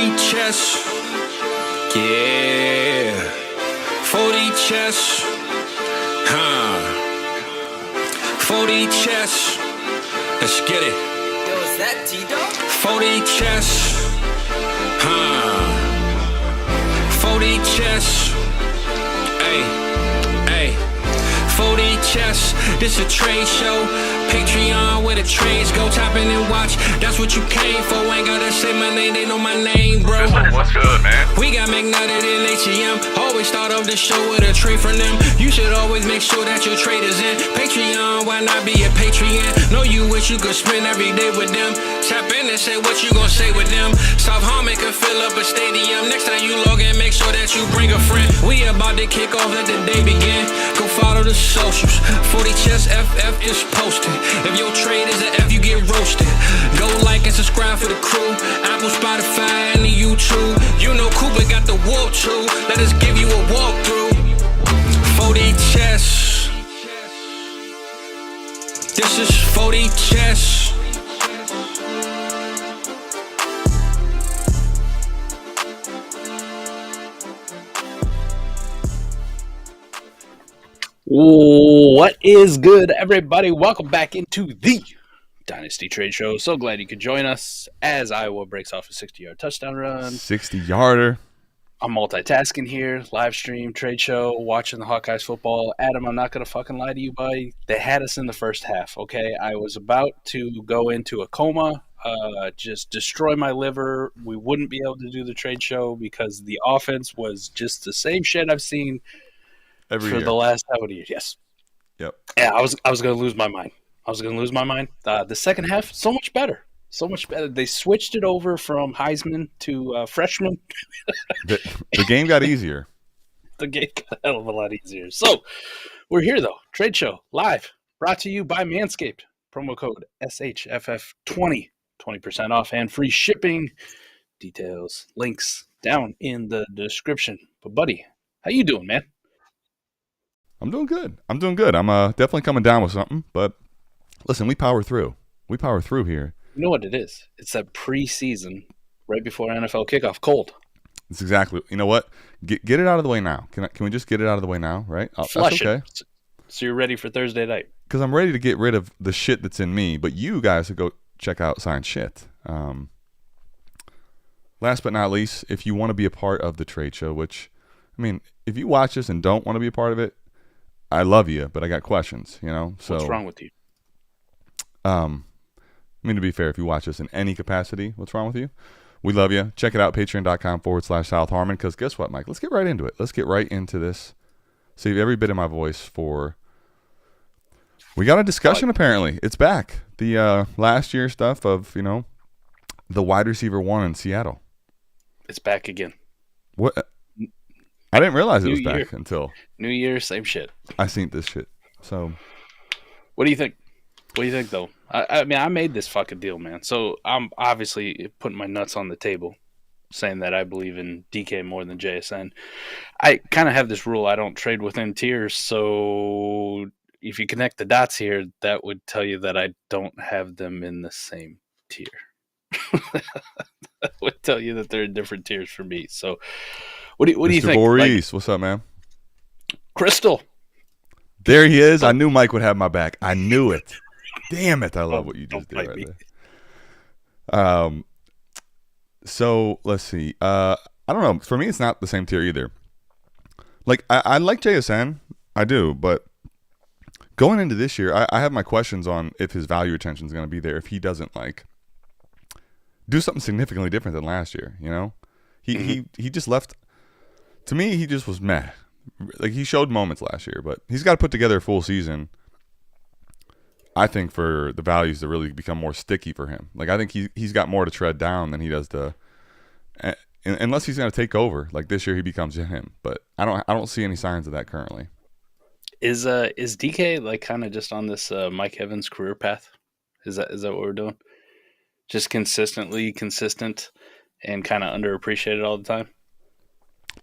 40 chess. Yeah. 40 chess. 40 chess. Let's get it. Yo, is that T-Dog? 40 chess. 40 chess. Hey. 40 chess. This a trade show. Patreon where the trades go. Tap in and watch. That's what you came for. Ain't gotta say my name. They know my name, bro. What's good, man? We got McNutted in ATM. Always start off the show with a trade from them. You should always make sure that your trade is in. Patreon, why not be a Patreon? Know you wish you could spend every day with them. Tap in and say what you gon' say with them. South Harmon can fill up a stadium. Next time you log in, make sure that you bring a friend. We about to kick off, let the day begin. Go follow the socials. 40 Chess FF is posted. If your trade is an F, you get roasted. Go like and subscribe for the crew. Apple, Spotify, and the YouTube. You know Cooper got the warp too. Let us give you a walkthrough. 40 Chess. This is 40 Chess. What is good, everybody? Welcome back into the Dynasty Trade Show. So glad you could join us as Iowa breaks off a 60-yard touchdown run. 60-yarder. I'm multitasking here, live stream, trade show, watching the Hawkeyes football. Adam, I'm not going to fucking lie to you, buddy. They had us in the first half, okay? I was about to go into a coma, just destroy my liver. We wouldn't be able to do the trade show because the offense was just the same shit I've seen Every for year. the last how many years? Yes. Yep. Yeah, I was going to lose my mind. The second half, so much better. So much better. They switched it over from Heisman to freshman. The game got easier. The game got a hell of a lot easier. So we're here, though. Trade show live, brought to you by Manscaped. Promo code SHFF20. 20% off and free shipping. Details, links down in the description. But, buddy, how you doing, man? I'm doing good. I'm definitely coming down with something, but listen, we power through. We power through here. You know what it is? It's that preseason right before NFL kickoff cold. It's exactly. You know what? Get it out of the way now. Can we just get it out of the way now, right? Flush that's okay. it. So you're ready for Thursday night. Because I'm ready to get rid of the shit that's in me, but you guys should go check out Science Shit. Last but not least, if you want to be a part of the trade show, which, I mean, if you watch this and don't want to be a part of it, I love you, but I got questions, you know? So, what's wrong with you? I mean, to be fair, if you watch this in any capacity, what's wrong with you? We love you. Check it out, patreon.com/South Harmon, because guess what, Mike? Let's get right into it. Let's get right into this. Save every bit of my voice for... We got a discussion, apparently. It's back. The last year stuff of, you know, the wide receiver one in Seattle. It's back again. What? I didn't realize it was New year. back until... New Year, same shit. I seen this shit. So... What do you think? What do you think, though? I mean, I made this fucking deal, man. So I'm obviously putting my nuts on the table, saying that I believe in DK more than JSN. I kind of have this rule: I don't trade within tiers. So if you connect the dots here, that would tell you that I don't have them in the same tier. That would tell you that they're in different tiers for me. So what do you think? Voorhees, what's up, man? Crystal. There he is. I knew Mike would have my back. I knew it. Damn it. I love what you just did right there. So let's see. I don't know. For me, it's not the same tier either. Like, I like JSN. I do. But going into this year, I have my questions on if his value retention is going to be there if he doesn't, like, do something significantly different than last year, you know? He just left. To me, he just was meh. Like, he showed moments last year, but he's got to put together a full season, I think, for the values to really become more sticky for him. Like, I think he's got more to tread down than he does to, unless he's going to take over. Like, this year he becomes him, but I don't see any signs of that currently. Is DK like kind of just on this Mike Evans career path? Is that what we're doing? Just consistently consistent and kind of underappreciated all the time?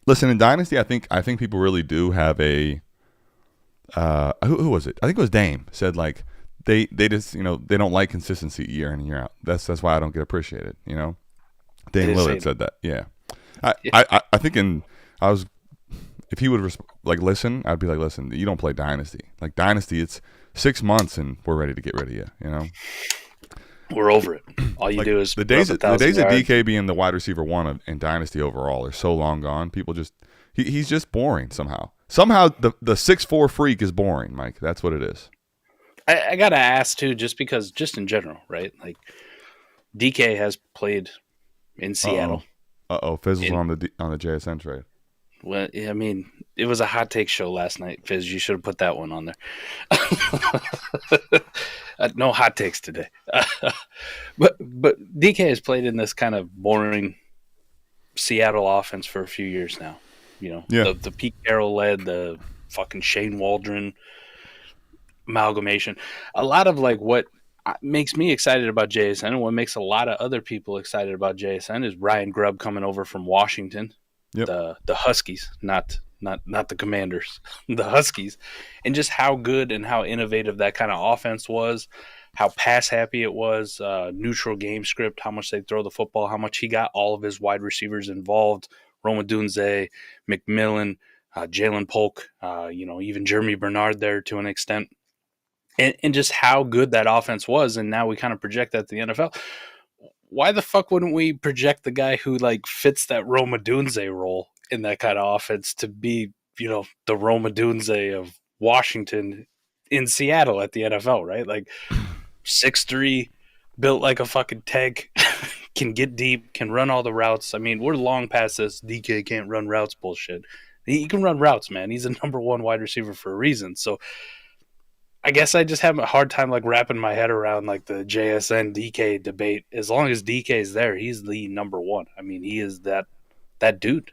Listen, in Dynasty, I think people really do have a who was it? I think it was Dame said, like, they just, you know, they don't like consistency year in and year out. That's why I don't get appreciated, you know. Dame Lillard said that. Yeah. I think if he would listen, I'd be like, listen, you don't play Dynasty. Like Dynasty, it's 6 months and we're ready to get rid of you. You know, we're over it. All you do is the days of DK being the wide receiver one in Dynasty overall are so long gone. People just he's just boring somehow. Somehow the 6'4" freak is boring, Mike. That's what it is. I gotta ask too, just in general, right? Like DK has played in Seattle. Fizzles on the JSN trade. Well, I mean, it was a hot take show last night, Fizz. You should have put that one on there. No hot takes today. But DK has played in this kind of boring Seattle offense for a few years now. You know, the Pete Carroll led, the fucking Shane Waldron amalgamation. A lot of like what makes me excited about JSN and what makes a lot of other people excited about JSN is Ryan Grubb coming over from Washington. Yep. The Huskies, not the Commanders, the Huskies, and just how good and how innovative that kind of offense was, how pass happy it was, neutral game script, how much they throw the football, how much he got all of his wide receivers involved, Roma Dunze, McMillan, Jalen Polk, even Jeremy Bernard there to an extent, and just how good that offense was, and now we kind of project that to the NFL. Why the fuck wouldn't we project the guy who like fits that Roma Dunze role in that kind of offense to be, the Roma Dunze of Washington in Seattle at the NFL, right? Like 6'3", built like a fucking tank, can get deep, can run all the routes. I mean, we're long past this DK can't run routes bullshit. He can run routes, man. He's a number one wide receiver for a reason. So I guess I just have a hard time like wrapping my head around like the JSN DK debate. As long as DK is there, he's the number one. I mean, he is that dude.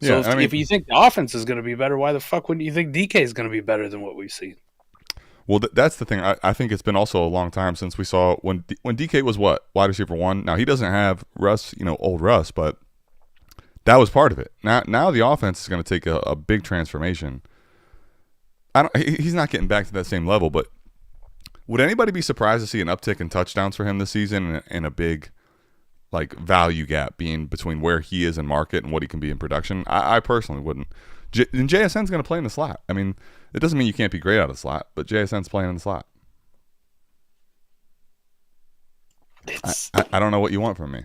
So if you think the offense is going to be better, why the fuck wouldn't you think DK is going to be better than what we've seen? Well, that's the thing. I think it's been also a long time since we saw when DK was wide receiver one. Now he doesn't have Russ, old Russ, but that was part of it. Now the offense is going to take a big transformation. He's not getting back to that same level, but would anybody be surprised to see an uptick in touchdowns for him this season and a big like value gap being between where he is in market and what he can be in production? I personally wouldn't. And JSN's going to play in the slot. I mean, it doesn't mean you can't be great out of the slot, but JSN's playing in the slot. I don't know what you want from me.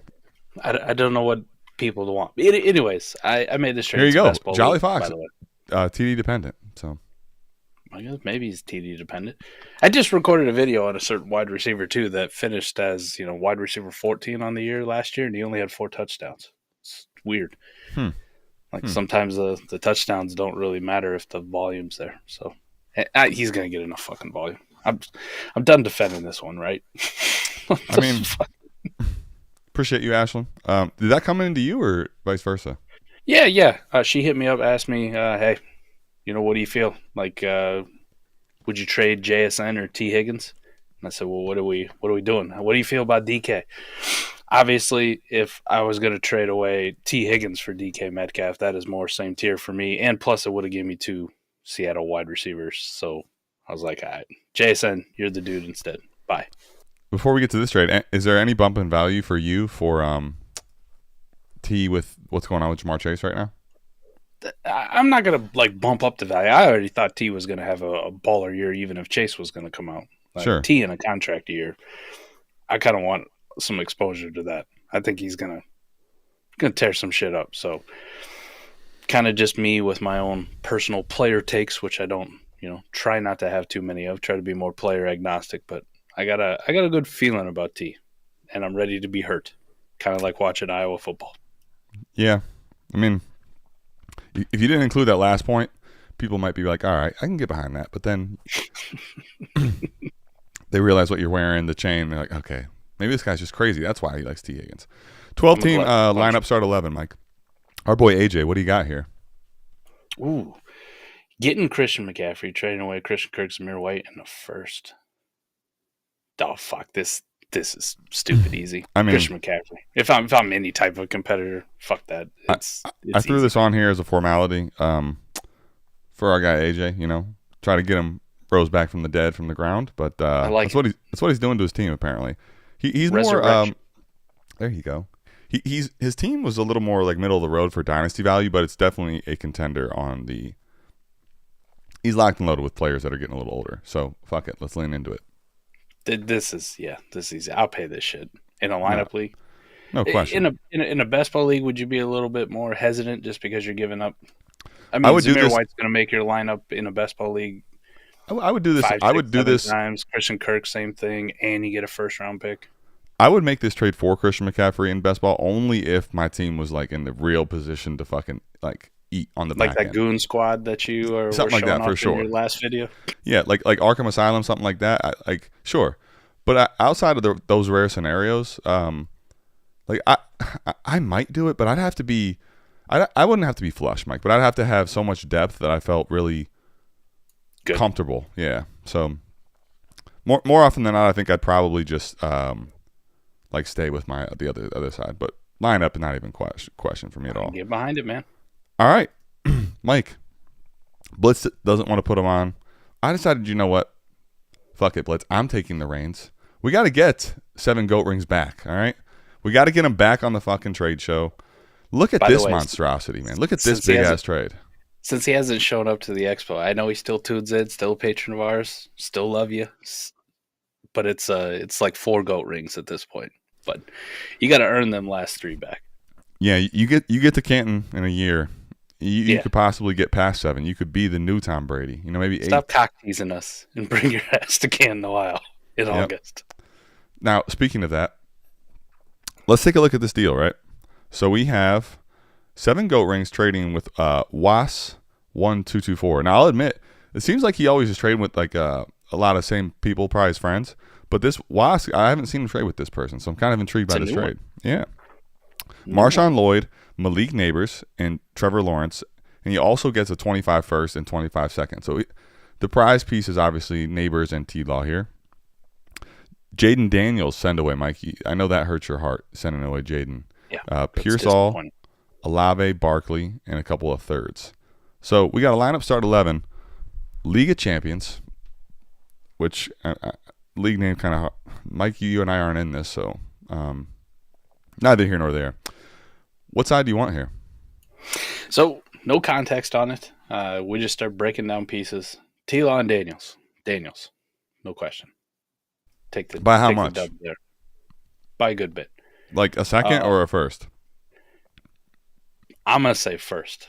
I don't know what people want. Anyways, I made this trade. Here you go. Jolly Fox, TD dependent. So I guess maybe he's TD dependent. I just recorded a video on a certain wide receiver too that finished as wide receiver 14 on the year last year, and he only had 4 touchdowns. It's weird. Sometimes the touchdowns don't really matter if the volume's there. So he's gonna get enough fucking volume. I'm done defending this one, right? I mean, appreciate you, Ashlyn. Did that come into you or vice versa? Yeah. She hit me up, asked me, hey, what do you feel? Like, would you trade JSN or T. Higgins? And I said, well, what are we doing? What do you feel about DK? Obviously, if I was going to trade away T. Higgins for DK Metcalf, that is more same tier for me. And plus, it would have given me 2 Seattle wide receivers. So I was like, all right, JSN, you're the dude instead. Bye. Before we get to this trade, is there any bump in value for you for T with what's going on with Jamar Chase right now? I'm not going to bump up the value. I already thought T was going to have a baller year, even if Chase was going to come out. Sure. T in a contract year. I kind of want some exposure to that. I think he's going to tear some shit up. So kind of just me with my own personal player takes, which I don't, try not to have too many of. Try to be more player agnostic, but I got a good feeling about T, and I'm ready to be hurt. Kind of like watching Iowa football. Yeah. I mean, if you didn't include that last point, people might be like, all right, I can get behind that. But then they realize what you're wearing, the chain. They're like, okay, maybe this guy's just crazy. That's why he likes T. Higgins. 12-team lineup, start 11, Mike. Our boy AJ, what do you got here? Ooh. Getting Christian McCaffrey, trading away Christian Kirk, Zamir White in the first. Oh, fuck. This is stupid easy. I mean, Christian McCaffrey. If I'm any type of competitor, fuck that. I threw this on here as a formality for our guy AJ. Try to get him rose back from the dead, from the ground. But that's what he's doing to his team. Apparently, he's more. There you go. his team was a little more like middle of the road for dynasty value, but it's definitely a contender on the. He's locked and loaded with players that are getting a little older. So fuck it, let's lean into it. This is easy. I'll pay this shit in a lineup league. No question. In a best ball league, would you be a little bit more hesitant just because you're giving up? I mean, I would do Zamir this. White's going to make your lineup in a best ball league. I would do this. 5, I would 6, do 7 this times. Christian Kirk, same thing, and you get a first round pick. I would make this trade for Christian McCaffrey in best ball only if my team was like in the real position to fucking like eat on the Like back that end. goon squad that you were Something like showing that for off sure. in your last video. Yeah, like Arkham Asylum, something like that. Sure, but outside of those rare scenarios, like I might do it, but I'd have to be. I wouldn't have to be flush, Mike, but I'd have to have so much depth that I felt really comfortable. Yeah, so more often than not, I think I'd probably just like stay with the other side, but lineup not even question for me at all. Get behind it, man. All right, Mike. Blitz doesn't want to put him on. I decided, you know what? Fuck it, Blitz. I'm taking the reins. We got to get 7 goat rings back. All right, we got to get him back on the fucking trade show. Look at this monstrosity, man. Look at this big ass trade. Since he hasn't shown up to the expo, I know he still tunes in, still a patron of ours, still love you, but it's like 4 goat rings at this point. But you got to earn them last 3 back. Yeah, you get to Canton in a year. You could possibly get past 7. You could be the new Tom Brady. You know, maybe 8. Stop cock teasing us and bring your ass to Canton, Ohio in August. Now, speaking of that, let's take a look at this deal, right? So we have 7 goat rings trading with Was1224. Now, I'll admit, it seems like he always is trading with like a lot of same people, probably his friends. But this Was, I haven't seen him trade with this person, so I'm kind of intrigued by this trade. Yeah. Marshawn Lloyd, Malik Neighbors, and Trevor Lawrence. And he also gets a 25 first and 25 second. So the prize piece is obviously Neighbors and T-Law here. Jayden Daniels, send away, Mikey. I know that hurts your heart, sending away Jayden. Yeah, Pearsall, Olave, Barkley, and a couple of thirds. So we got a lineup start 11. League of Champions, which league name kind of Mike, you and I aren't in this, so neither here nor there. What side do you want here? So no context on it. We just start breaking down pieces. T-Law and Daniels, no question. By how much? The dub there. By a good bit. Like a second or a first? I'm gonna say first.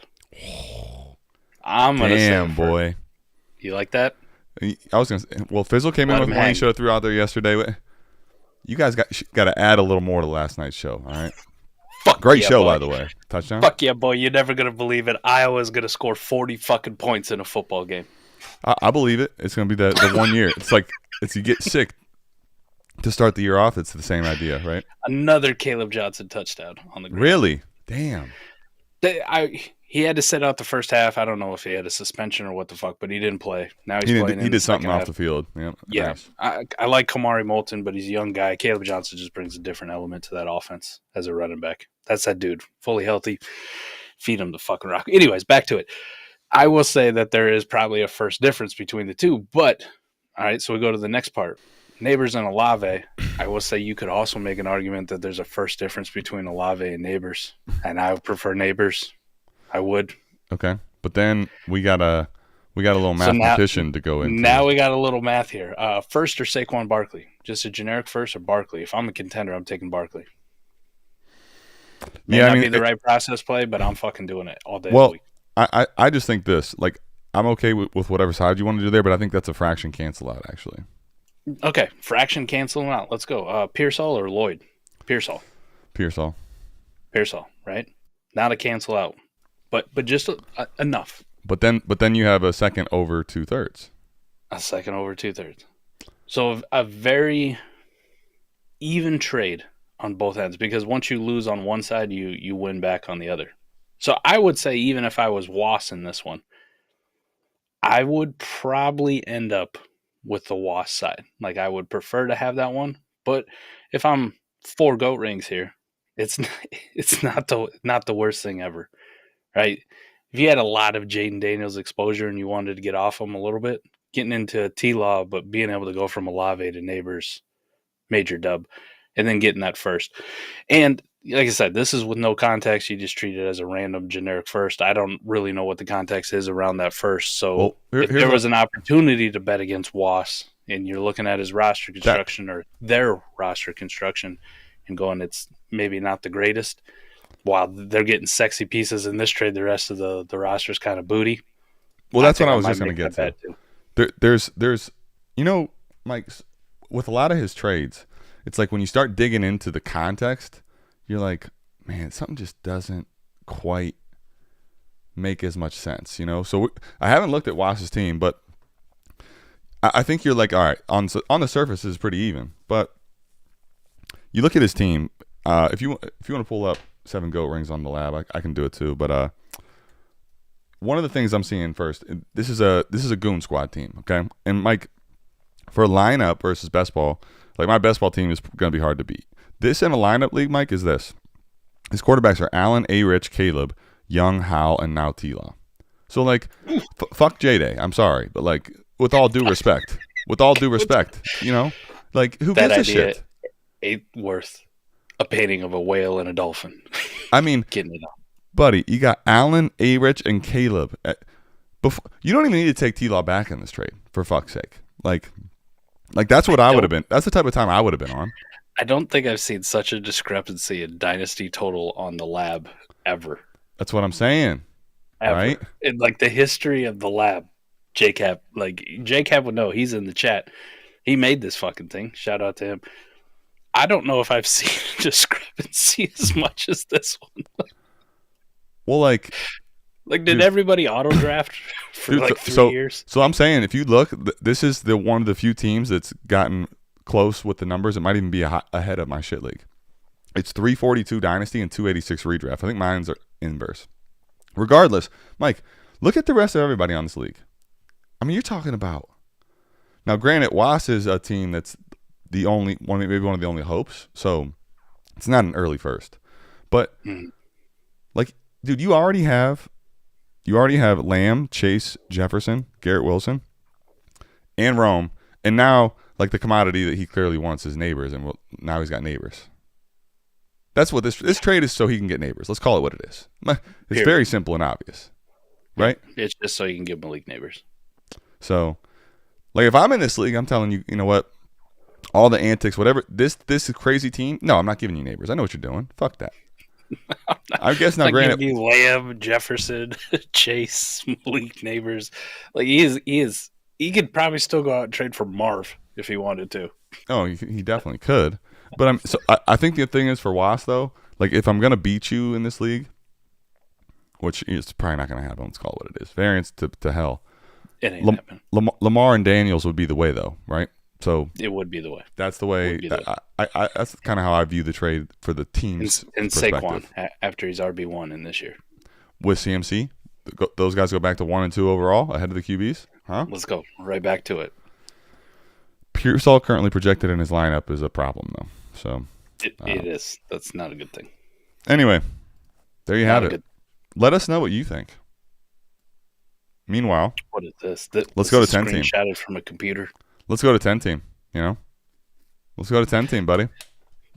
I'm gonna say Damn, boy. You like that? I was gonna say, well, Fizzle came in with one he show threw out there yesterday. You guys got to add a little more to last night's show. All right. Great show, by the way. Touchdown. Fuck yeah, boy! You're never gonna believe it. Iowa's gonna score 40 fucking points in a football game. I believe it. It's gonna be the 1 year. It's like you get sick to start the year off. It's the same idea, right? Another Caleb Johnson touchdown on the ground. Really? Damn. He had to sit out the first half. I don't know if he had a suspension or what the fuck, but he didn't play. Now he's playing. He did something off the field. Yeah. Nice. I like Kamari Moulton, but he's a young guy. Caleb Johnson just brings a different element to that offense as a running back. That's that dude. Fully healthy. Feed him the fucking rock. Anyways, back to it. I will say that there is probably a first difference between the two, but all right, so we go to the next part. Neighbors and Olave. I will say you could also make an argument that there's a first difference between Olave and Neighbors, and I would prefer Neighbors. I would. Okay, but then we got a little mathematician to go into. Now we got a little math here. First or Saquon Barkley? Just a generic first or Barkley? If I'm a contender, I'm taking Barkley. May not be the right process play, but I'm fucking doing it all day. Well, I just think this. Like, I'm okay with whatever side you want to do there, but I think that's a fraction cancel out, actually. Okay, fraction canceling out. Let's go. Pearsall or Lloyd? Pearsall, right? Not a cancel out, but just enough. But then you have a second over 2/3. A second over 2/3. So a very even trade on both ends, because once you lose on one side, you win back on the other. So I would say even if I was Was in this one, I would probably end up with the Was side. Like, I would prefer to have that one, but if I'm 4 goat rings here, it's not the worst thing ever, right? If you had a lot of Jayden Daniels exposure and you wanted to get off him a little bit, getting into T-Law, but being able to go from Olave to Neighbors, major dub, and then getting that first. And like I said, this is with no context. You just treat it as a random generic first. I don't really know what the context is around that first. So if there was an opportunity to bet against Was, and you're looking at his roster construction or their roster construction and going, it's maybe not the greatest. While they're getting sexy pieces in this trade, the rest of the roster's kind of booty. Well, that's what I was just going to get to. There's, Mike, with a lot of his trades, it's like when you start digging into the context, you're like, man, something just doesn't quite make as much sense, So I haven't looked at Wass's team, but I think you're like, all right, on the surface, this is pretty even. But you look at his team. If you want to pull up 7 GOAT rings on the lab, I can do it too. But one of the things I'm seeing first, this is a goon squad team, okay? And Mike, for a lineup versus best ball, like my best ball team is going to be hard to beat. This in a lineup league, Mike, is this. His quarterbacks are Allen, A-Rich, Caleb, Young, Howell, and now T-Law. So, like, fuck J-Day. I'm sorry. But, like, with all due respect, like, who gives a shit? Ain't worth a painting of a whale and a dolphin. I mean, getting it up. Buddy, you got Allen, A-Rich, and Caleb. You don't even need to take T-Law back in this trade, for fuck's sake. Like that's what I would have been. That's the type of time I would have been on. I don't think I've seen such a discrepancy in Dynasty total on the lab ever. That's what I'm saying. Ever. Right? In like the history of the lab, JCap would know. He's in the chat. He made this fucking thing. Shout out to him. I don't know if I've seen a discrepancy as much as this one. Well, did everybody auto draft for 3 years? So I'm saying, if you look, this is one of the few teams that's gotten close with the numbers. It might even be ahead of my shit league. It's 342 Dynasty and 286 redraft. I think mine's are inverse. Regardless, Mike, look at the rest of everybody on this league. I mean, you're talking about. Now, granted, Was is a team that's maybe one of the only hopes. So it's not an early first, but dude, you already have Lamb, Chase, Jefferson, Garrett Wilson, and Rome, and now like the commodity that he clearly wants is neighbors, and now he's got neighbors. That's what this trade is, so he can get neighbors. Let's call it what it is. It's very simple and obvious, right? It's just so you can give Malik neighbors. So, like, if I'm in this league, I'm telling you, you know what? All the antics, whatever. This crazy team. No, I'm not giving you neighbors. I know what you're doing. Fuck that. I guess now, granted, giving you Lamb, Jefferson, Chase, Malik neighbors. Like he could probably still go out and trade for Marv if he wanted to. Oh, he definitely could. But I think the thing is for Was though, like if I'm gonna beat you in this league, which is probably not gonna happen. Let's call it what it is. Variance to hell. It ain't happening. Lamar and Daniels would be the way though, right? So it would be the way. That's the way. I that's kind of how I view the trade for the teams. And Saquon after he's RB1 in this year with CMC, those guys go back to 1 and 2 overall ahead of the QBs. Huh? Let's go right back to it. Pearsall currently projected in his lineup is a problem though. So it is. That's not a good thing. Anyway, there you have it. Let us know what you think. Meanwhile, what is this? Let's go to 10 team. Screenshotted from a computer. Let's go to 10 team. Let's go to 10 team, buddy.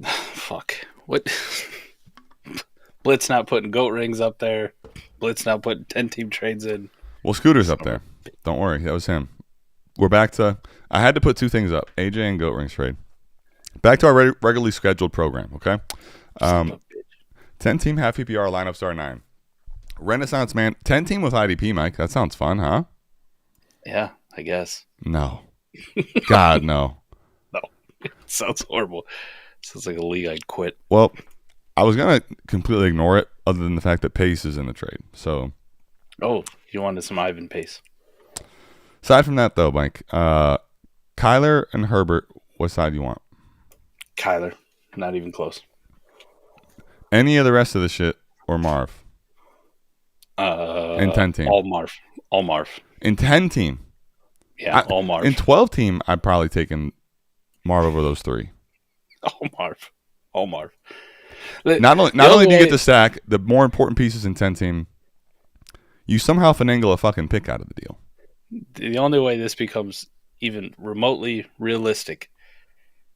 Fuck. What? Blitz not putting goat rings up there. Blitz not putting 10 team trades in. Well, Scooter's up there. Don't worry, that was him. We're back to. I had to put 2 things up: AJ and goat rings trade. Back to our regularly scheduled program. Okay. 10 team half PPR lineups are 9. Renaissance man, 10 team with IDP, Mike. That sounds fun, huh? Yeah, I guess. No. God, no. No. It sounds horrible. Sounds like a league I'd quit. Well, I was going to completely ignore it other than the fact that Pace is in the trade. So. Oh, you wanted some Ivan Pace. Aside from that, though, Mike, Kyler and Herbert, what side do you want? Kyler. Not even close. Any of the rest of the shit or Marv? In 10 team. All Marv. In 10 team. Yeah, all Marv. In 12 team, I'd probably taken Marv over those 3. All Marv. Not only do you get the stack, the more important pieces in 10 team, you somehow finagle a fucking pick out of the deal. The only way this becomes even remotely realistic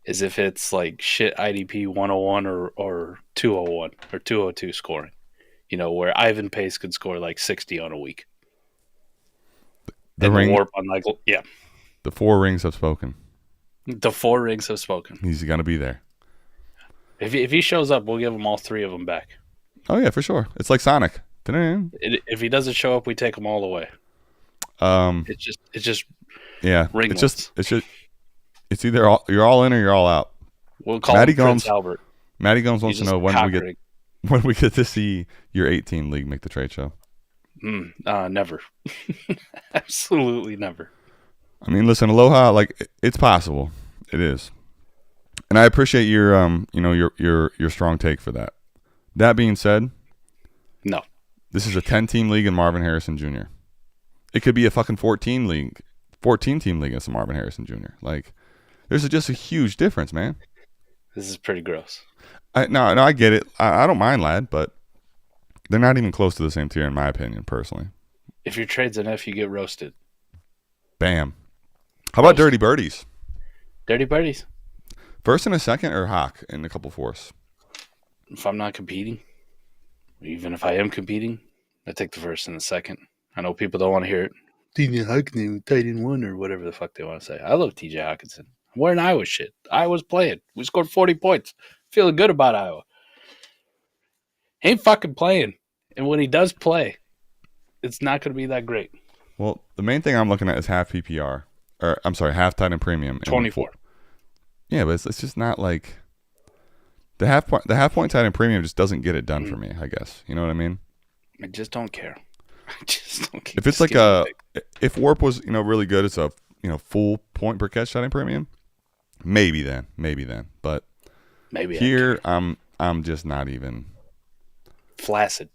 is if it's like shit IDP 101 or 201 or 202 scoring. Where Ivan Pace could score like 60 on a week. The warp on like, yeah. The 4 rings have spoken. The 4 rings have spoken. He's going to be there. If he shows up, we'll give him all 3 of them back. Oh, yeah, for sure. It's like Sonic. If he doesn't show up, we take them all away. It's just yeah. ringlets. It's either you're all in or you're all out. We'll call him Prince Albert. Matty Gomes wants to know when we get to see your 18 league make the trade show. Never. Absolutely never. I mean, listen, Aloha, like it's possible. It is. And I appreciate your your strong take for that. That being said, no. This is a 10-team league in Marvin Harrison Jr. It could be a fucking 14-team league against Marvin Harrison Jr. Like, there's just a huge difference, man. This is pretty gross. No, I get it. I don't mind, lad, but they're not even close to the same tier, in my opinion, personally. If your trade's an F, you get roasted. Bam. How about Dirty Birdies? Dirty Birdies. First and a second or Hawk in a couple fourths? If I'm not competing, even if I am competing, I take the first and the second. I know people don't want to hear it. TJ Hawkinson, tight end 1 or whatever the fuck they want to say. I love TJ Hawkinson. I'm wearing Iowa shit. Iowa's playing. We scored 40 points. Feeling good about Iowa. He ain't fucking playing. And when he does play, it's not going to be that great. Well, the main thing I'm looking at is half PPR. Or, I'm sorry, half tight end premium. 24. Yeah, but it's just not like... The half point tight end premium just doesn't get it done for me, I guess. You know what I mean? I just don't care. If it's like if Warp was really good, it's a full point per catch tight end premium. Maybe then, but maybe here I'm just not even flaccid.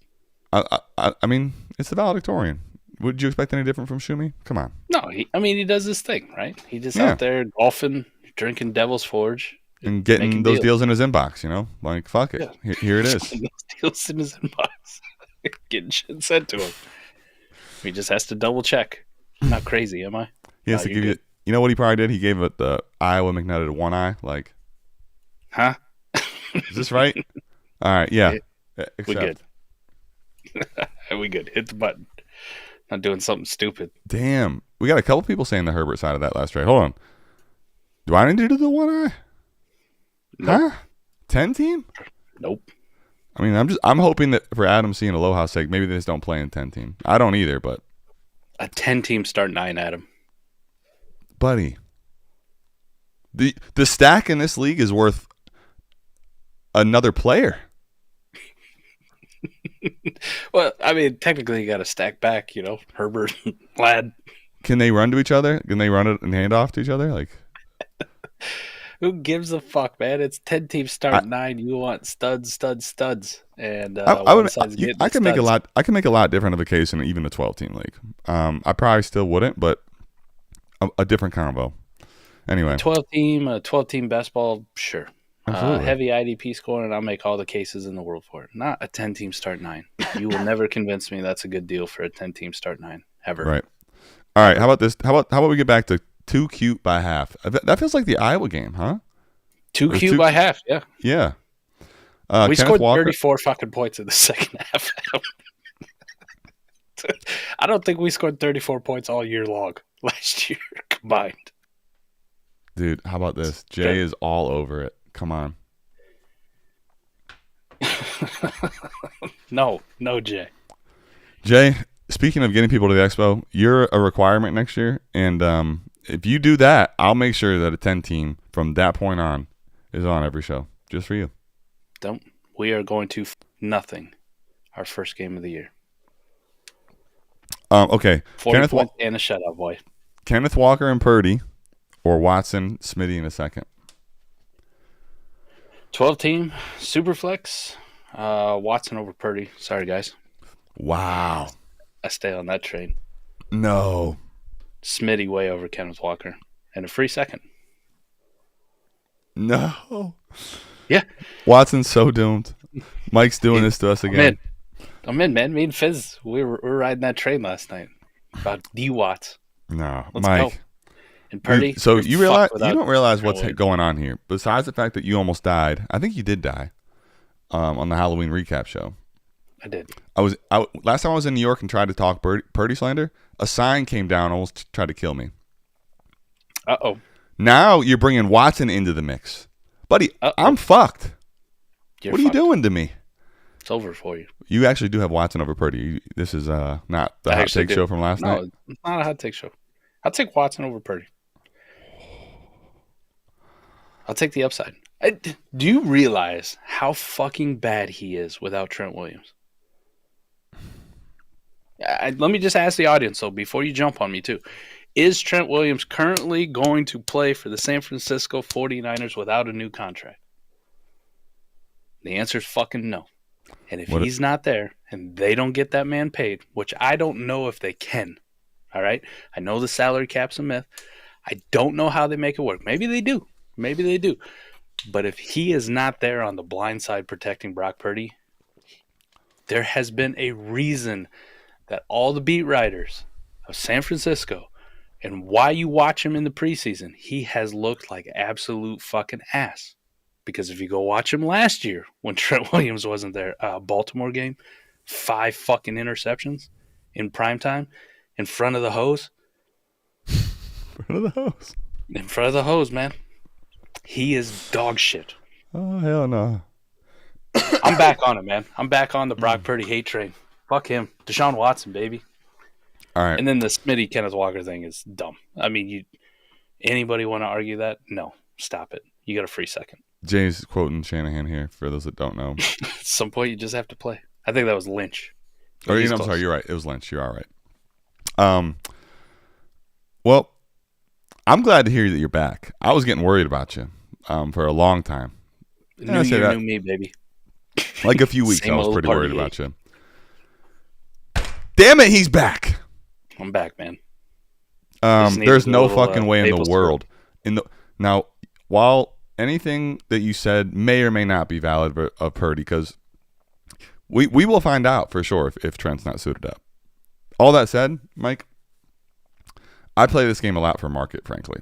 I mean, it's the valedictorian. Would you expect any different from Shumi? Come on. No, he does his thing, right? He just out there golfing, drinking Devil's Forge. And getting those deals in his inbox, like fuck it. Yeah. Here it is. Those deals in his inbox, getting shit sent to him. He just has to double check. I'm not crazy, am I? He has to give good. You know what he probably did? He gave it the Iowa McNutt one eye. Like, huh? Is this right? All right, yeah. We good. We good. Hit the button. Not doing something stupid. Damn, we got a couple people saying the Herbert side of that last trade. Hold on. Do I need to do the one eye? Nope. Huh? 10 team? Nope. I mean, I'm hoping that for Adam C and Aloha's sake, maybe they just don't play in 10 team. I don't either, but a 10 team start 9, Adam. Buddy. The stack in this league is worth another player. Well, I mean, technically you got to stack back, Herbert, Lad. Can they run to each other? Can they run it and hand off to each other? Like, who gives a fuck, man? It's 10 teams start 9. You want studs, and I can make a lot. I can make a lot different of a case in even a 12-team league. I probably still wouldn't, but a different combo. Anyway, 12-team best ball, sure. Absolutely. Heavy IDP scoring, and I'll make all the cases in the world for it. Not a 10-team start 9. You will never convince me that's a good deal for a 10-team start 9 ever. Right. All right. How about this? How about we get back to too cute by half? That feels like the Iowa game, huh? Too cute by half, yeah. Yeah. We scored 34 fucking points in the second half. I don't think we scored 34 points all year long last year combined. Dude, how about this? Jay is all over it. Come on. No, Jay. Jay, speaking of getting people to the expo, you're a requirement next year, and if you do that, I'll make sure that a 10 team from that point on is on every show, just for you. We are going to nothing our first game of the year. Okay. 40 points and a shutout, boy. Kenneth Walker and Purdy, or Watson, Smitty in a second. 12-team, Superflex, Watson over Purdy. Sorry, guys. Wow. I stay on that train. No. Smitty way over Kenneth Walker. And a free second. No. Yeah. Watson's so doomed. Mike's doing this to us again. I'm in, man. Me and Fizz, we were riding that train last night. About D-Watts. No. Let's Mike. And Purdy. So you don't realize what's Williams. going on here. Besides the fact that you almost died, I think you did die on the Halloween recap show. I did. Last time I was in New York and tried to talk Purdy slander, a sign came down, almost tried to kill me. Now you're bringing Watson into the mix, buddy. I'm fucked. What are you doing to me? It's over for you. You actually do have Watson over Purdy. This is not the hot take show from last night. No, it's not a hot take show. I'll take Watson over Purdy. I'll take the upside. Do you realize how fucking bad he is without Trent Williams? Let me just ask the audience, so before you jump on me too. Is Trent Williams currently going to play for the San Francisco 49ers without a new contract? The answer is fucking no. And if he's not there and they don't get that man paid, which I don't know if they can, all right? I know the salary cap's a myth. I don't know how they make it work. Maybe they do. But if he is not there on the blind side protecting Brock Purdy, there has been a reason that all the beat writers of San Francisco and why you watch him in the preseason, he has looked like absolute fucking ass. Because if you go watch him last year when Trent Williams wasn't there, Baltimore game, 5 fucking interceptions in primetime in front of the hose. In front of the hose, man. He is dog shit. Oh, hell no. I'm back on it, man. I'm back on the Brock Purdy hate train. Fuck him. Deshaun Watson, baby. All right. And then the Smitty Kenneth Walker thing is dumb. I mean, anybody want to argue that? No. Stop it. You got a free second. Jay's quoting Shanahan here for those that don't know. At some point, you just have to play. I think that was Lynch. I'm sorry. You're right. It was Lynch. You're all right. Well, I'm glad to hear that you're back. I was getting worried about you for a long time. New year, new me, baby. Like a few weeks, I was pretty worried about you. Damn it, he's back. I'm back, man. There's no fucking way in the world. Now, while anything that you said may or may not be valid of Purdy, because we will find out for sure if Trent's not suited up. All that said, Mike, I play this game a lot for market, frankly.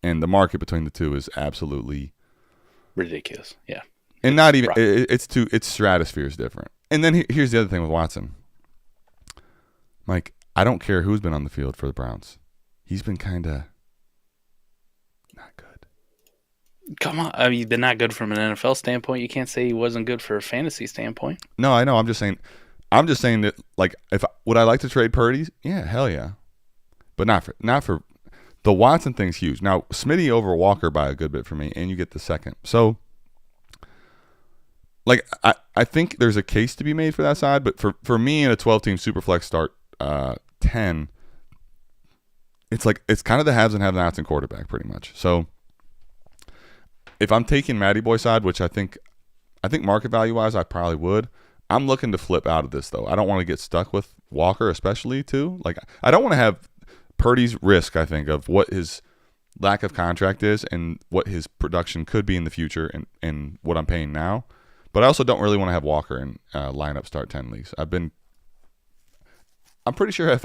And the market between the two is absolutely ridiculous. Yeah. And not even its stratosphere is different. And then here's the other thing with Watson. Mike, I don't care who's been on the field for the Browns. He's been kind of not good. Come on. I mean, he's been not good from an NFL standpoint. You can't say he wasn't good for a fantasy standpoint. No, I know. I'm just saying that, like, would I like to trade Purdy? Yeah, hell yeah. But not for the Watson thing's huge. Now, Smitty over Walker by a good bit for me, and you get the second. So, like, I think there's a case to be made for that side, but for me in a 12-team Superflex start 10, it's like it's kind of the haves and have-nots in quarterback pretty much. So, if I'm taking Matty Boy side, which I think market value-wise I probably would, I'm looking to flip out of this, though. I don't want to get stuck with Walker especially, too. Like, I don't want to have Purdy's risk, I think, of what his lack of contract is and what his production could be in the future and what I'm paying now. But I also don't really want to have Walker in lineup start 10 leagues. I'm pretty sure I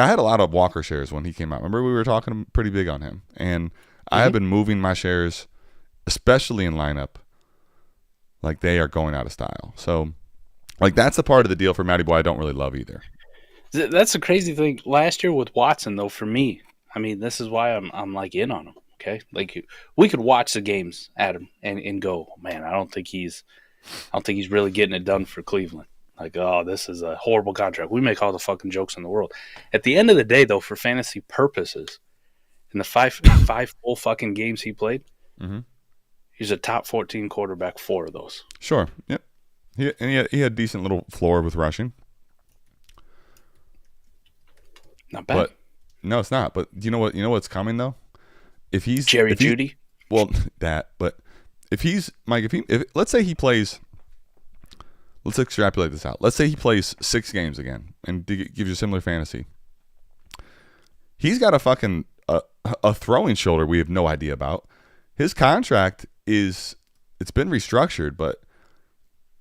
had a lot of Walker shares when he came out. Remember we were talking pretty big on him. And I have been moving my shares, especially in lineup, like they are going out of style. So, like, that's the part of the deal for Matty Boy I don't really love either. That's the crazy thing. Last year with Watson, though, for me, I mean, this is why I'm like in on him. Okay, like we could watch the games at him and go, man, I don't think he's really getting it done for Cleveland. Like, oh, this is a horrible contract. We make all the fucking jokes in the world. At the end of the day, though, for fantasy purposes, in the five full fucking games he played, he's a top 14 quarterback 4 of those. Sure. Yep. He had decent little floor with rushing. Not bad. But no, it's not. But you know what's coming though? If he's Judy. Well, that. But if he's Mike, if let's say he plays, let's extrapolate this out. Let's say he plays 6 games again and gives you similar fantasy. He's got a fucking a throwing shoulder we have no idea about. His contract it's been restructured, but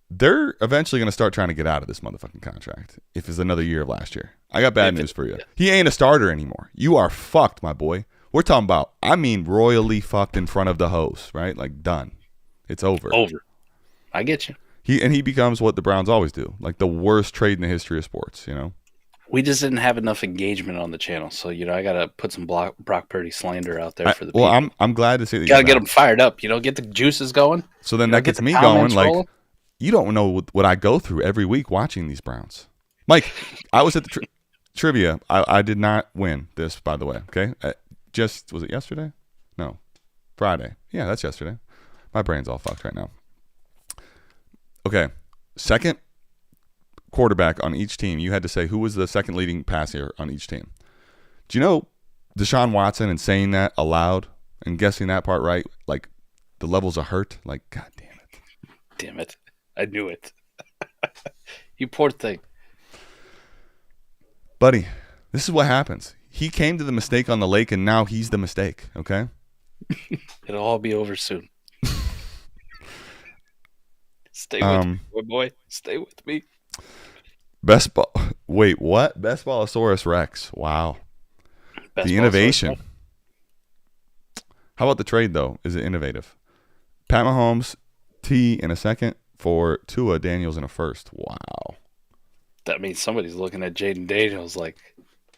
they're eventually going to start trying to get out of this motherfucking contract if it's another year of last year. I got bad news for you. He ain't a starter anymore. You are fucked, my boy. We're talking about, I mean, royally fucked in front of the host, right? Like, done. It's over. Over. I get you. He becomes what the Browns always do, like the worst trade in the history of sports, We just didn't have enough engagement on the channel, so I gotta put some Brock Purdy slander out there for the people. Well, I'm glad to see that. You gotta get them fired up, get the juices going. So then that gets me going. Like, you don't know what I go through every week watching these Browns. Mike, I was at the trivia. I did not win this, by the way. Okay, was it yesterday? No, Friday. Yeah, that's yesterday. My brain's all fucked right now. Okay, second quarterback on each team, you had to say who was the second leading passer on each team. Do you know Deshaun Watson, and saying that aloud and guessing that part right, like the levels of hurt? Like, God damn it. Damn it. I knew it. You poor thing. Buddy, this is what happens. He came to the mistake on the lake, and now he's the mistake, okay? It'll all be over soon. Stay with me, boy. Stay with me. Wait, what? Best Ballosaurus Rex. Wow. Best the innovation. How about the trade, though? Is it innovative? Pat Mahomes, T in a second for Tua, Daniels in a first. Wow. That means somebody's looking at Jayden Daniels like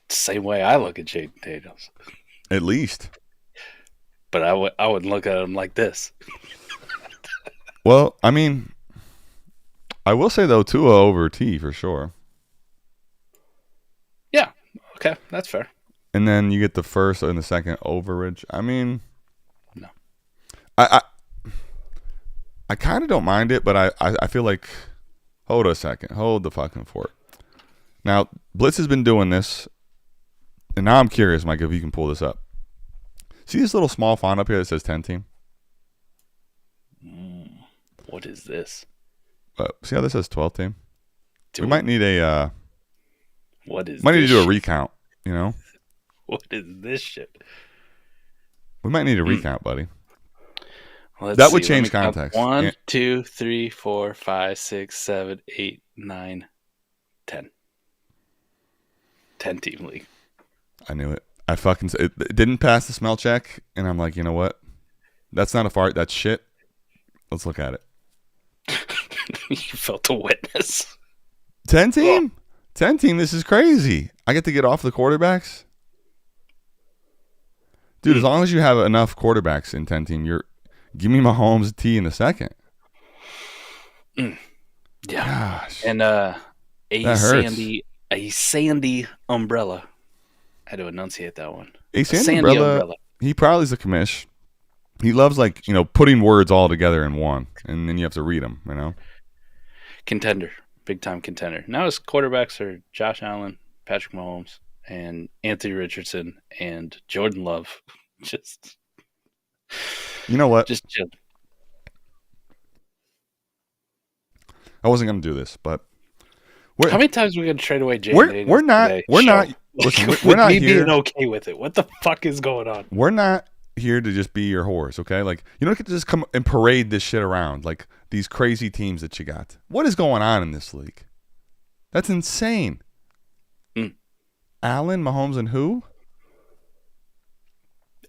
the same way I look at Jayden Daniels. At least. But I wouldn't look at him like this. Well, I mean, I will say, though, Tua over T for sure. Yeah. Okay. That's fair. And then you get the first and the second overage. I mean, no. I kind of don't mind it, but I feel like, hold a second. Hold the fucking fort. Now, Blitz has been doing this, and now I'm curious, Mike, if you can pull this up. See this little small font up here that says 10 team? What is this? See how this says 12 team? We might need a what is might need to do a shit? recount, What is this shit? We might need a recount, buddy. Let's that would see. change context. 1, 2, 3, 4, 5, 6, 7, 8, 9, 10. 10 team league. I knew it. It didn't pass the smell check, and I'm like, you know what? That's not a fart. That's shit. Let's look at it. You felt the witness. 10 team? 10 team, this is crazy. I get to get off the quarterbacks? Dude, as long as you have enough quarterbacks in 10 team, give me Mahomes T in the second. Yeah. Gosh. And a sandy umbrella. I had to enunciate that one. A sandy umbrella. He probably is a commish. He loves, putting words all together in one, and then you have to read them, Contender. Big time contender. Now his quarterbacks are Josh Allen, Patrick Mahomes, and Anthony Richardson, and Jordan Love. Just... You know what? Just chill. I wasn't going to do this, but... How many times are we going to trade away Jayden Daniels We're not... today? Listen, we're not me here... being okay with it. What the fuck is going on? We're not here to just be your whores, okay? Like, you don't get to just come and parade this shit around, like these crazy teams that you got. What is going on in this league? That's insane. Allen, Mahomes, and who?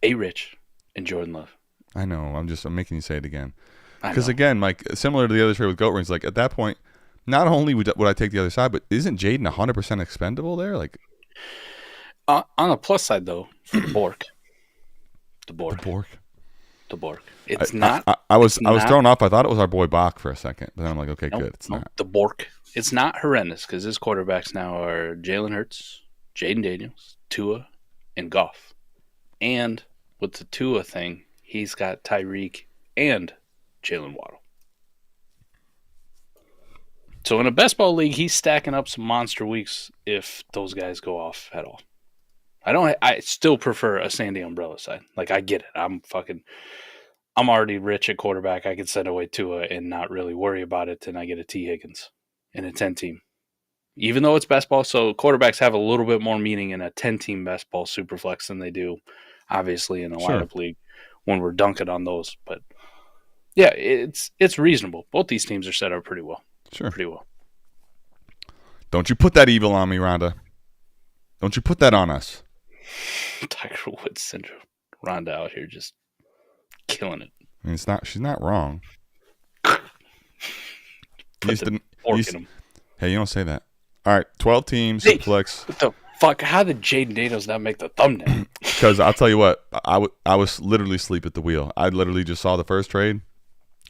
A-Rich and Jordan Love. I know. I'm making you say it again. Because, again, Mike, similar to the other trade with Goat Rings, like, at that point, not only would I take the other side, but isn't Jayden 100% expendable there? Like, on the plus side, though, for Bork. The Bork. It's not. I was thrown off. I thought it was our boy Bach for a second, but then I'm like, okay, good. It's not. The Bork. It's not horrendous because his quarterbacks now are Jalen Hurts, Jayden Daniels, Tua, and Goff. And with the Tua thing, he's got Tyreek and Jalen Waddle. So in a best ball league, he's stacking up some monster weeks if those guys go off at all. I still prefer a sandy umbrella side. Like, I get it. I'm already rich at quarterback. I could send away Tua and not really worry about it, and I get a T. Higgins in a 10-team. Even though it's best ball, so quarterbacks have a little bit more meaning in a 10-team best ball superflex than they do, obviously, in a lineup league when we're dunking on those. But, yeah, it's reasonable. Both these teams are set up pretty well. Sure. Pretty well. Don't you put that evil on me, Rhonda. Don't you put that on us. Tiger Woods syndrome. Rhonda out here just killing it. I mean, she's not wrong. Hey, you don't say that. All right, 12 teams, Superflex. What the fuck? How did Jayden Daniels not make the thumbnail? Because I'll tell you what, I was literally asleep at the wheel. I literally just saw the first trade.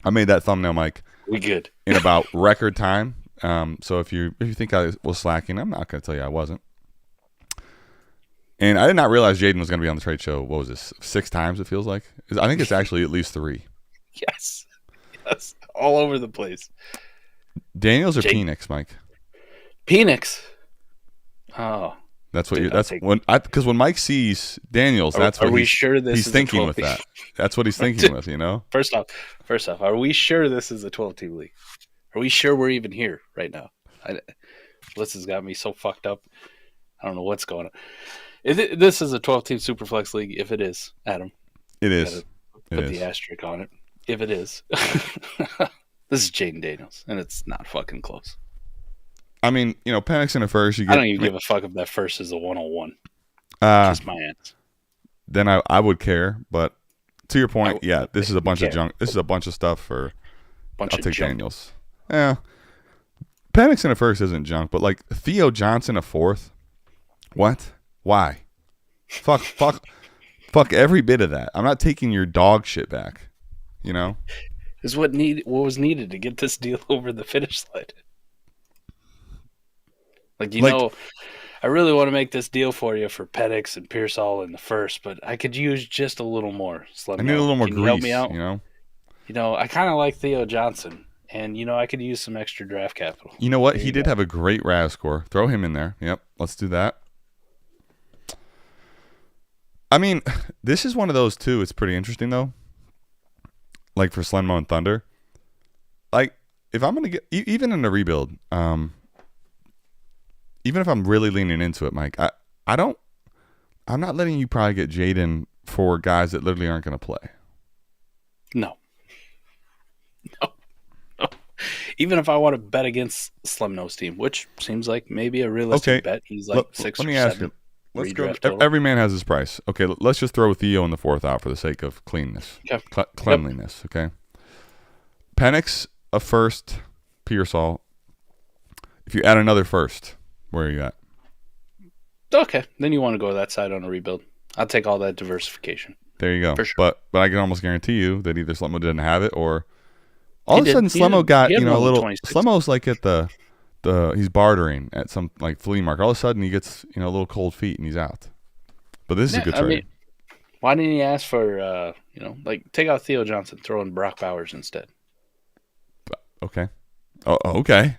I made that thumbnail, Mike. We good. In about record time. So if you think I was slacking, I'm not going to tell you I wasn't. And I did not realize Jayden was going to be on the trade show. What was this? 6 times, it feels like? I think it's actually at least 3. Yes. All over the place. Daniels or Penix, Mike? Penix. Oh. That's what because when Mike sees Daniels, that's what he's thinking with that. That's what he's thinking with, you know? First off, are we sure this is a 12-team league? Are we sure we're even here right now? This has got me so fucked up. I don't know what's going on. This is a 12-team Superflex league. If it is, Adam. It is. Put the asterisk on it. If it is. This is Jayden Daniels, and it's not fucking close. I mean, you know, Penix in the first. I don't even give a fuck if that first is a 101. Just my answer. Then I would care, but to your point, this is a bunch of junk. This is a bunch of stuff for. I'll take Daniels. Yeah, Penix in the first isn't junk, but like Theo Johnson a 4th. What? Why? Fuck every bit of that. I'm not taking your dog shit back. You know. Is what was needed to get this deal over the finish line. Like, I really want to make this deal for you for Penix and Pearsall in the first, but I could use just a little more. I need a little more grease, help me out? You know, I kind of like Theo Johnson, and I could use some extra draft capital. You know what? He did have a great RAS score. Throw him in there. Yep, let's do that. I mean, this is one of those too. It's pretty interesting though. Like for Slenmo and Thunder, like if I'm gonna get even in a rebuild, even if I'm really leaning into it, Mike, I'm not letting you probably get Jayden for guys that literally aren't gonna play. No. Even if I want to bet against Slemno's team, which seems like maybe a realistic bet, he's like 6 or 7. Let me ask you. Let's go. Every man has his price. Okay, let's just throw Theo in the 4th out for the sake of cleanness, cleanliness. Okay. Penix a 1st, Pearsall. If you add another 1st, where are you at? Okay, then you want to go that side on a rebuild. I'll take all that diversification. There you go. For sure. But I can almost guarantee you that either Slemmo didn't have it or all of a sudden Slemmo got a little. Slemmo's like at the he's bartering at some like flea market. All of a sudden he gets a little cold feet and he's out. But this is a good trade. Mean, why didn't he ask for like take out Theo Johnson, throw in Brock Bowers instead? Okay. Oh, okay.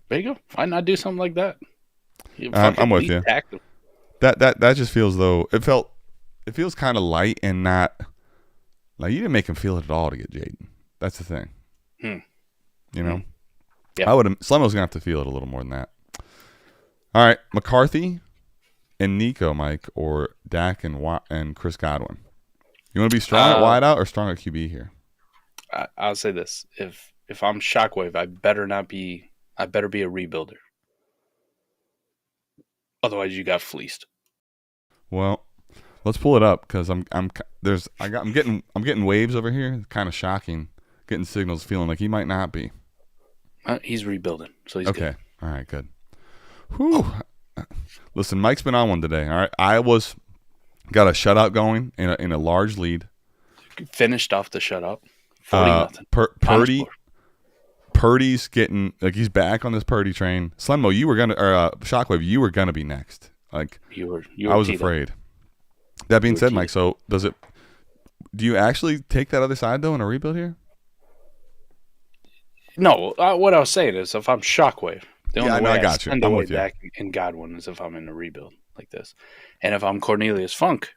There you go. Why not do something like that? I'm with you. Active. That just feels though. It feels kind of light and not like you didn't make him feel it at all to get Jayden. That's the thing. You know. Yeah. Slemmo's gonna have to feel it a little more than that. All right, McCarthy and Nico, Mike, or Dak and Chris Godwin. You want to be strong at wideout or strong at QB here? I'll say this: if I'm Shockwave, I better be a rebuilder. Otherwise, you got fleeced. Well, let's pull it up because I'm getting waves over here. Kind of shocking. Getting signals, feeling like he might not be. He's rebuilding, so he's okay. Good. All right, good. Whew. Listen, Mike's been on one today. All right, got a shutout going in a large lead. Finished off the shutout. 40-0. Purdy's getting he's back on this Purdy train. Slemmo, you were Shockwave, you were gonna be next. Like you were I was afraid. That being said, Mike, so do you actually take that other side though in a rebuild here? No, what I was saying is if I'm Shockwave, the only way I spend away Dak and Godwin is if I'm in a rebuild like this. And if I'm Cornelius Funk,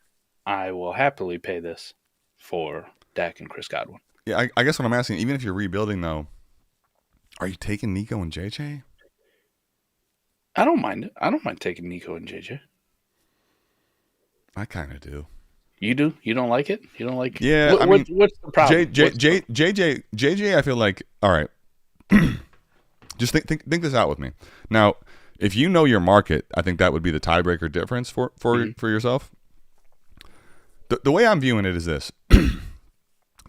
I will happily pay this for Dak and Chris Godwin. Yeah, I guess what I'm asking, even if you're rebuilding though, are you taking Nico and JJ? I don't mind it. I don't mind taking Nico and JJ. I kind of do. You do? You don't like it? You don't like? Yeah. What's the problem? JJ, I feel like all right. Just think this out with me. Now, if you know your market, I think that would be the tiebreaker difference for yourself. the way I'm viewing it is this.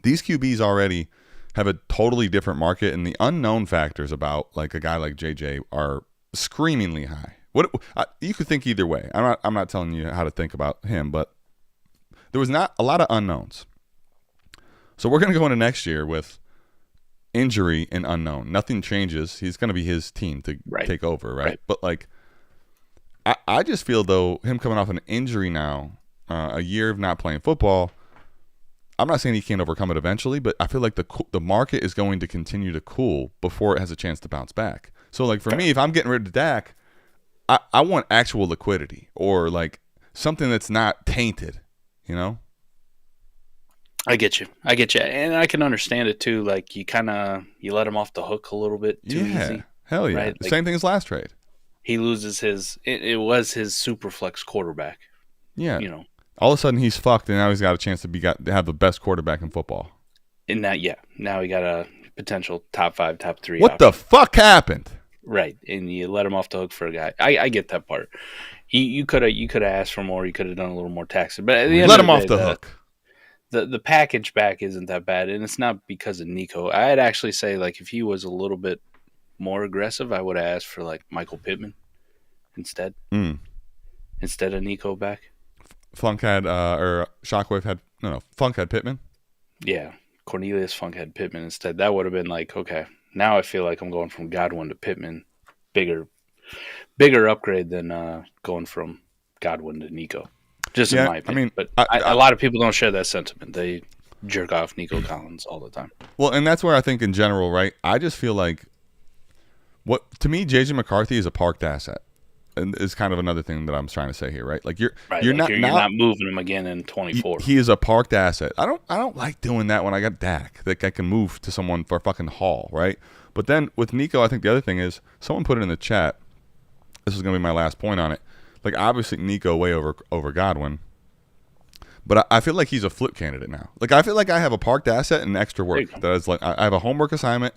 These QBs already have a totally different market, and the unknown factors about like a guy like JJ are screamingly high. You could think either way. I'm not telling you how to think about him, but there was not a lot of unknowns. So we're going to go into next year with injury and unknown. Nothing changes. He's going to be his team to take over, right? But like, I just feel though him coming off an injury now, a year of not playing football. I'm not saying he can't overcome it eventually, but I feel like the market is going to continue to cool before it has a chance to bounce back. So like for me, if I'm getting rid of Dak, I want actual liquidity or like something that's not tainted, you know? I get you. And I can understand it too. Like you let him off the hook a little bit too easy. Hell yeah. Right? Like, same thing as last trade. He loses it was his super flex quarterback. Yeah. You know. All of a sudden he's fucked, and now he's got a chance to have the best quarterback in football. And now he got a potential top 5, top 3. What the fuck happened? Right, and you let him off the hook for a guy. I get that part. You could have asked for more. You could have done a little more taxing, but at the end let of him the off day, the hook. The package back isn't that bad, and it's not because of Nico. I'd actually say like if he was a little bit more aggressive, I would have asked for like Michael Pittman instead of Nico back. Funk had Shockwave had Funk had Pittman. Yeah, Cornelius Funk had Pittman instead. That would have been like, okay, now I feel like I'm going from Godwin to Pittman. Bigger upgrade than going from Godwin to Nico. Just in my opinion. But a lot of people don't share that sentiment. They jerk off Nico Collins all the time. Well, and that's where I think in general, right? I just feel like to me, JJ McCarthy is a parked asset. And is kind of another thing that I'm trying to say here, right? Like you're not moving him again in 24. He is a parked asset. I don't like doing that when I got Dak. Like I can move to someone for fucking Hall, right? But then with Nico, I think the other thing is someone put it in the chat. This is going to be my last point on it. Like obviously Nico way over Godwin, but I feel like he's a flip candidate now. Like I feel like I have a parked asset and extra work. That is like I have a homework assignment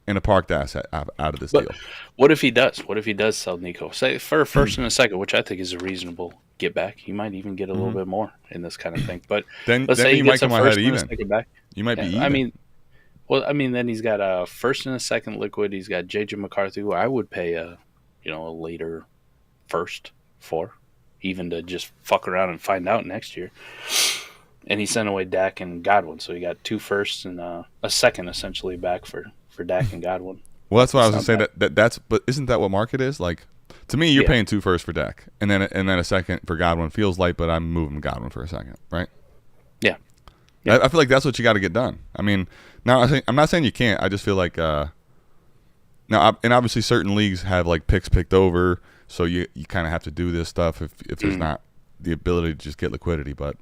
and a parked asset out of this deal. What if he does? What if he does sell Nico? Say for a first and a second, which I think is a reasonable get back. He might even get a little bit more in this kind of thing. But then say you he might gets come a first ahead and a even. second back. You might be even. Then he's got a first and a second liquid. He's got JJ McCarthy, who I would pay a later first for, even to just fuck around and find out next year. And he sent away Dak and Godwin, so he got 2 firsts and a second essentially back for Dak and Godwin. Well, that's what I was gonna say. But isn't that what market is? Like, to me, you're paying 2 firsts for Dak, and then a second for Godwin. Feels light, but I'm moving Godwin for a second, right? Yeah. I feel like that's what you got to get done. I mean, now I'm not saying you can't. I just feel like and obviously certain leagues have like picks picked over, so you kind of have to do this stuff if there's not the ability to just get liquidity. But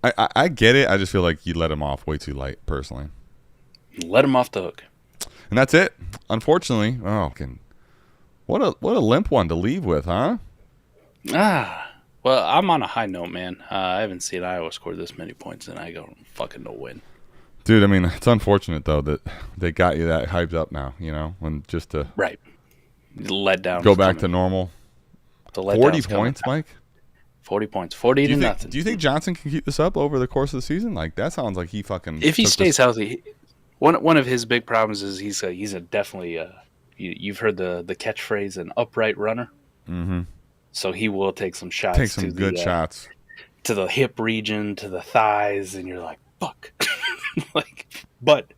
I get it. I just feel like you let him off way too light, personally. Let him off the hook. And that's it. Unfortunately, what a limp one to leave with, huh? Well, I'm on a high note, man. I haven't seen Iowa score this many points, and I go fucking no win. Dude, I mean, it's unfortunate though that they got you that hyped up now. When just to let down, go back to normal. 40 points, Mike. 40 points, 40 to nothing. Do you think Johnson can keep this up over the course of the season? Like that sounds like he fucking. If he stays healthy. One of his big problems is he's a definitely you've heard the catchphrase an upright runner. Mm-hmm. So he will take some shots. Take some good shots to the hip region, to the thighs, and you're like, fuck. But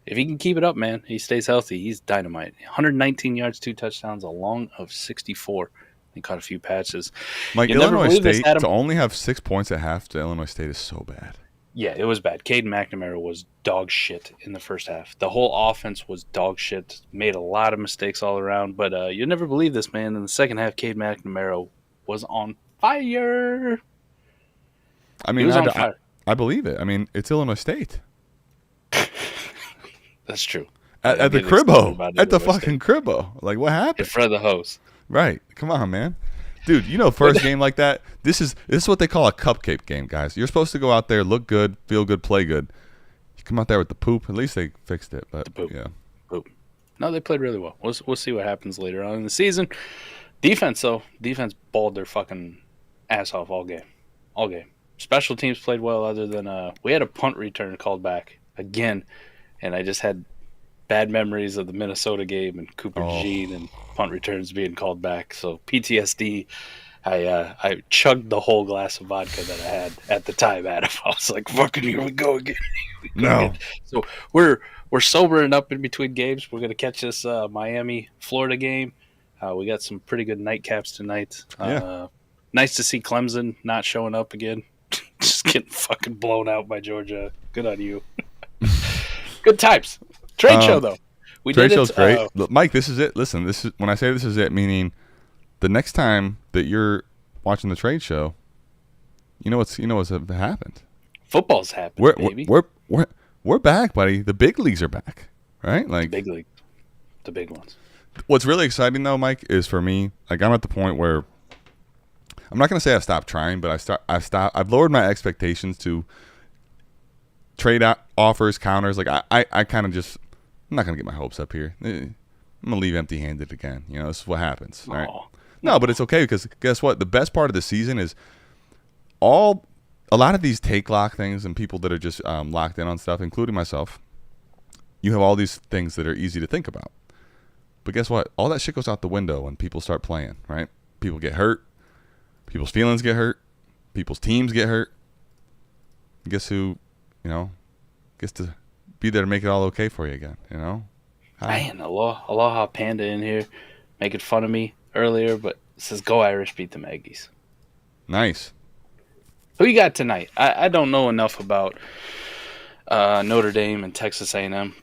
if he can keep it up, man, he stays healthy. He's dynamite. 119 yards, 2 touchdowns, a long of 64. He caught a few patches. Mike, Illinois State to only have 6 points at half to Illinois State is so bad. Yeah, it was bad. Caden McNamara was dog shit in the first half. The whole offense was dog shit. Made a lot of mistakes all around. But you'll never believe this, man. In the second half, Caden McNamara was on fire. I mean, I believe it. I mean, it's Illinois State. That's true. At the cribbo. At the fucking cribbo. Like, what happened? In front of the host. Right. Come on, man. Dude, first game like that, this is what they call a cupcake game, guys. You're supposed to go out there, look good, feel good, play good. You come out there with the poop. At least they fixed it. But the poop. Yeah. Poop. No, they played really well. We'll see what happens later on in the season. Defense, though. Defense balled their fucking ass off all game. All game. special teams played well. Other than we had a punt return called back again, and I just had bad memories of the Minnesota game and Cooper DeJean and punt returns being called back. So PTSD. I chugged the whole glass of vodka that I had at the time, Adam. I was like, fucking here we go again. So we're sobering up in between games. We're going to catch this Miami-Florida game. We got some pretty good nightcaps tonight. Nice to see Clemson not showing up again. Just getting fucking blown out by Georgia. Good on you. Good times. Trade show, though. Trade show's great. Look, Mike, this is it. Listen, this is when I say this is it, meaning the next time that you're watching the trade show, you know what's happened. Football's happened, baby. We're back, buddy. The big leagues are back, right? Like big league, the big ones. What's really exciting though, Mike, is for me, like I'm at the point where I'm not going to say I've stopped trying, but I've lowered my expectations to trade offers, counters. Like I kind of just, I'm not going to get my hopes up here. I'm going to leave empty-handed again. You know, this is what happens, right? No, but it's okay because guess what? The best part of the season is a lot of these take lock things and people that are just locked in on stuff, including myself. You have all these things that are easy to think about. But guess what? All that shit goes out the window when people start playing, right? People get hurt. People's feelings get hurt. People's teams get hurt. Guess who, gets to be there to make it all okay for you again, Man, Aloha Panda in here making fun of me earlier, but it says go Irish, beat the Aggies. Nice. Who you got tonight? I don't know enough about Notre Dame and Texas A&M.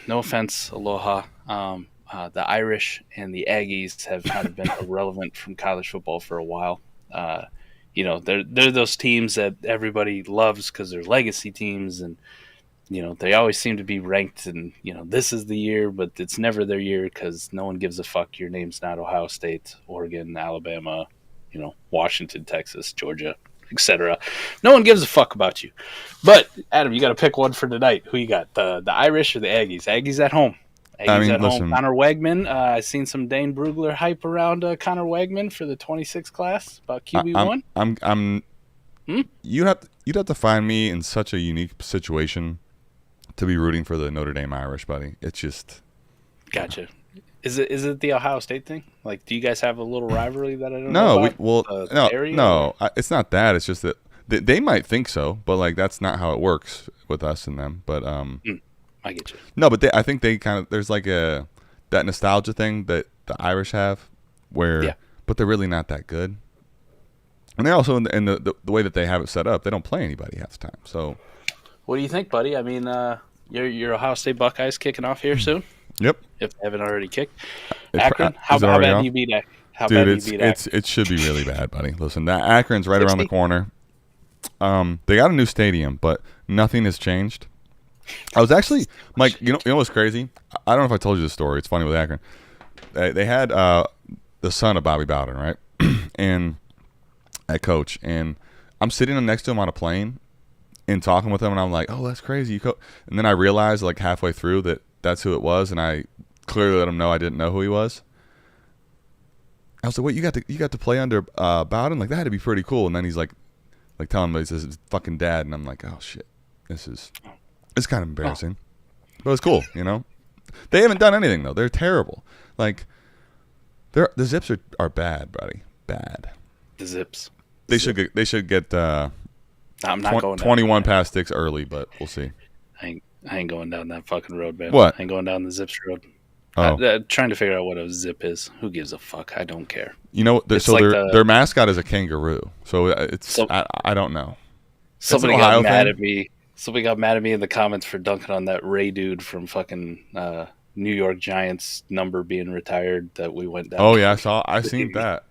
No offense, Aloha. The Irish and the Aggies have kind of been irrelevant from college football for a while. They're those teams that everybody loves because they're legacy teams, and they always seem to be ranked. And this is the year, but it's never their year because no one gives a fuck. Your name's not Ohio State, Oregon, Alabama, Washington, Texas, Georgia, etc. No one gives a fuck about you. But Adam, you got to pick one for tonight. Who you got? The Irish or the Aggies? Aggies at home. Home. Connor Wegman. I seen some Dane Brugler hype around Connor Wegman for the 26 class about QB1. You'd have to find me in such a unique situation to be rooting for the Notre Dame Irish, buddy. It's just gotcha. Is it the Ohio State thing? Like, do you guys have a little rivalry that I don't know about? No. It's not that. It's just that they might think so, but like that's not how it works with us and them. But I get you. No, but I think they kind of there's like that nostalgia thing that the Irish have, but they're really not that good. And they're also in the way that they have it set up, they don't play anybody half the time. So, what do you think, buddy? I mean, your Ohio State Buckeyes kicking off here soon. Yep. If they haven't already kicked. Akron, how bad do you beat Akron? It should be really bad, buddy. Listen, Akron's right around the corner. They got a new stadium, but nothing has changed. I was actually, Mike, you know what's crazy? I don't know if I told you this story. It's funny with Akron. They had the son of Bobby Bowden, right? And at coach. And I'm sitting next to him on a plane and talking with him, and I'm like, oh, that's crazy. And then I realized like halfway through that that's who it was, and I clearly let him know I didn't know who he was. I was like, wait, you got to play under Bowden? Like, that had to be pretty cool. And then he's like telling me, he says, it's fucking dad. And I'm like, oh, shit. It's kind of embarrassing. But it's cool, They haven't done anything, though. They're terrible. Like, the Zips are bad, buddy. Bad. The Zips. They should get I'm not going 21 past sticks early, but we'll see. I ain't going down that fucking road, man. What? I ain't going down the Zips road. Oh. Trying to figure out what a zip is. Who gives a fuck? I don't care. Their mascot is a kangaroo. So I don't know. Somebody got mad at me. Somebody got mad at me in the comments for dunking on that Ray dude from fucking New York Giants number being retired that we went down. Oh yeah, I seen that.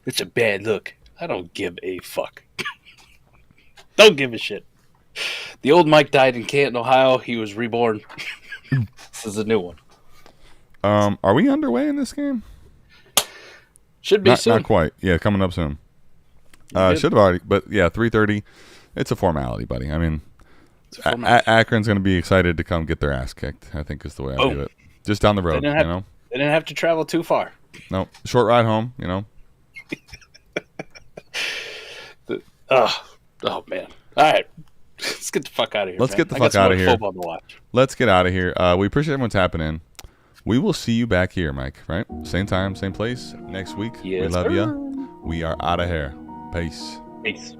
It's a bad look. I don't give a fuck. Don't give a shit. The old Mike died in Canton, Ohio. He was reborn. This is a new one. Are we underway in this game? Should be soon. Not quite. Yeah, coming up soon. Should have already, but yeah, 3:30. It's a formality, buddy. I mean, Akron's going to be excited to come get their ass kicked, I think is the way I view it. Just down the road, They didn't have to travel too far. No, short ride home, Oh man. All right. Let's get the fuck out of here. Let's man. get the I got fuck some out more of here. Football to watch. Let's get out of here. We appreciate everyone tapping in. We will see you back here, Mike, right? Same time, same place next week. Yes, we love sir. you. We are out of here. Peace. Peace.